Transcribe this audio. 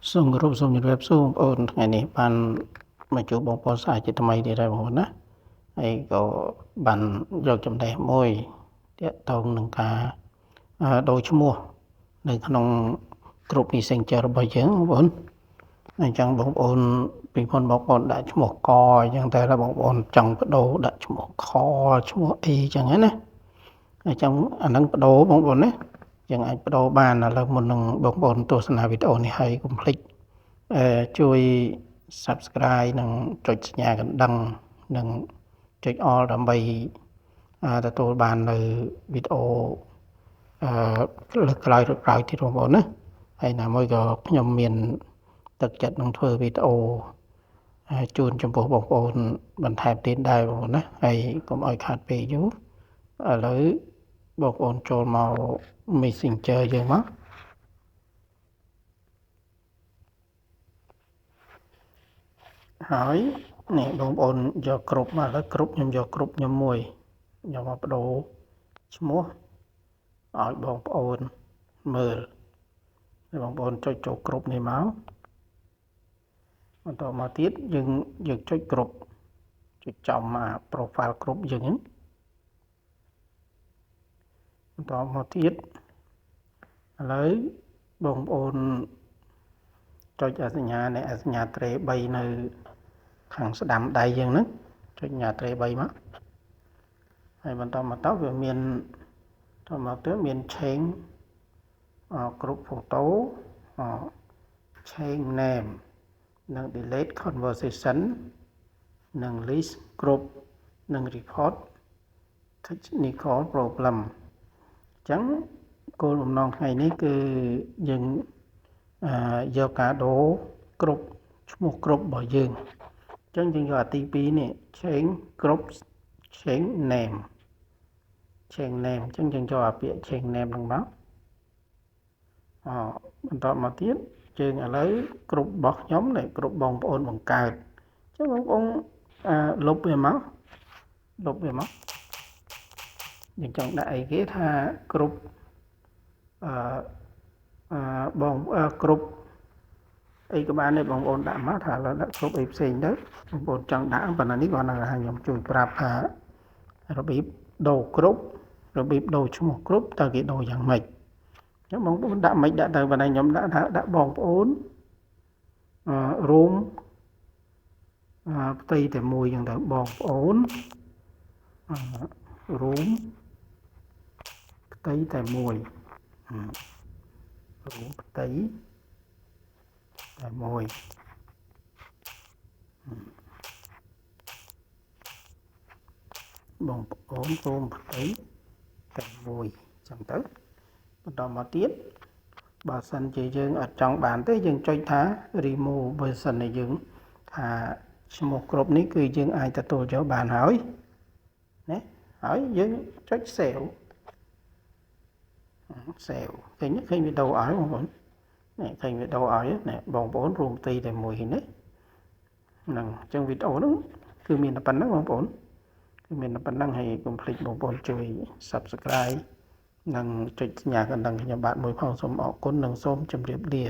សូមគោរពសូមជម្រាបសួរបងប្អូនថ្ងៃនេះបានមកជួបបងប្អូនសាជាថ្មីទៀតហើយបងប្អូនណាហើយក៏បានយកចំណេះមួយទាក់ទងនឹងការដូរឈ្មោះនៅក្នុងក្រុម Messenger របស់យើងបងប្អូនអញ្ចឹងបងប្អូនពីមុនបងប្អូនដាក់ឈ្មោះកអញ្ចឹងតែបងប្អូនចង់បដូរដាក់ឈ្មោះខឈ្មោះអីអញ្ចឹងណាអញ្ចឹងអានឹងបដូរបងប្អូនណាយើងអាចបដូរបានឥឡូវមុននឹងបងប្អូនទស្សនាវីដេអូនេះហើយកុំភ្លេចជួយ Subscribe និងចុចសញ្ញាកណ្ដឹងនិងចុច All ដើម្បីទទួលបាននៅវីដេអូលើកក្រោយទៀតបងប្អូនណាហើយណាមួយក៏ខ្ញុំមានទឹកចិត្តនឹងធ្វើវីដេអូជូនចំពោះបងប្អូនបន្ថែមទៀតដែរបងប្អូនណាហើយកុំឲ្យខាតពេលយូរឥឡូវបងប្អូនចូលមក Messenger យើងមកហើយនេះបងប្អូនយកគ្រប់មកឥឡូវគ្រប់ខ្ញុំយកគ្រប់ខ្ញុំមួយខ្ញុំមកបដូរឈ្មោះឲ្យបងប្អូនមើលហើយបងប្អូនចុចចូលគ្រប់នេះមកបន្តមកទៀតយើងចុចគ្រប់ចុចចំមក profile គ្រប់យើងបន្តមកទៀតឥឡូវបងប្អូនចុចសញ្ញានៃសញ្ញាត្រេ3នៅខាងស្ដាំដៃយើងហ្នឹងចុចសញ្ញាត្រេ3មកហើយបន្តមកទៅវាមានតមកទៅមាន change group photo change name និង delete conversation និង list group និង report technical problem អញ្ចឹងគោលបំណងថ្ងៃនេះគឺយើងយកការដូរគ្រប់ឈ្មោះគ្រប់របស់យើងអញ្ចឹងយើងយកអាទី2នេះ change group change name អញ្ចឹងយើងយកអាពាក្យ change name ហ្នឹងមកបន្តមកទៀតយើងឥឡូវគ្រប់របស់ខ្ញុំដែលគ្រប់បងប្អូនបង្កើតអញ្ចឹងបងប្អូនលុបវាមកយើងចង់ដាក់អីគេថាគ្រប់បងគ្រប់អីក៏បានដែរបងប្អូនដាក់មកថាឥឡូវដាក់គ្រប់អីផ្សេងទៅបងប្អូនចង់ដាក់ប៉ុន្តែនេះគាត់ថាខ្ញុំជួយប្រាប់ថារបៀបដូរគ្រប់របៀបដូរឈ្មោះគ្រប់តើគេដូរយ៉ាងម៉េចអញ្ចឹងបងប្អូនដាក់មិនដាក់ទៅប៉ុន្តែខ្ញុំដាក់ថាដាក់បងប្អូនរួមផ្ទៃតែមួយអញ្ចឹងទៅបងប្អូនរួមផ្ទៃតែមួយរួមផ្ទៃតែមួយបងប្អូនរួមផ្ទៃតែមួយអញ្ចឹងទៅបន្តមកទៀតបើសិនជាយើងអត់ចង់បានទេយើងចុចថា remove បើសិនជាយើងថាឈ្មោះគ្រប់នេះគឺយើងអាចទទួលយកបានហើយណាហើយយើងចុច save ឃើញវីដេអូឲ្យបងប្អូននេះឃើញវីដេអូឲ្យនេះបងប្អូនរួមផ្ទៃតែមួយនេះហ្នឹងអញ្ចឹងវីដេអូហ្នឹងគឺមានតែប៉ុណ្្នឹងបងប្អូនគឺមានតែប៉ុណ្្នឹងហើយកុំភ្លេចបងប្អូនជួយ Subscribe និងចុចសញ្ញាកណ្ដឹងខ្ញុំបាទមួយផងសូមអរគុណនិងសូមជម្រាបលា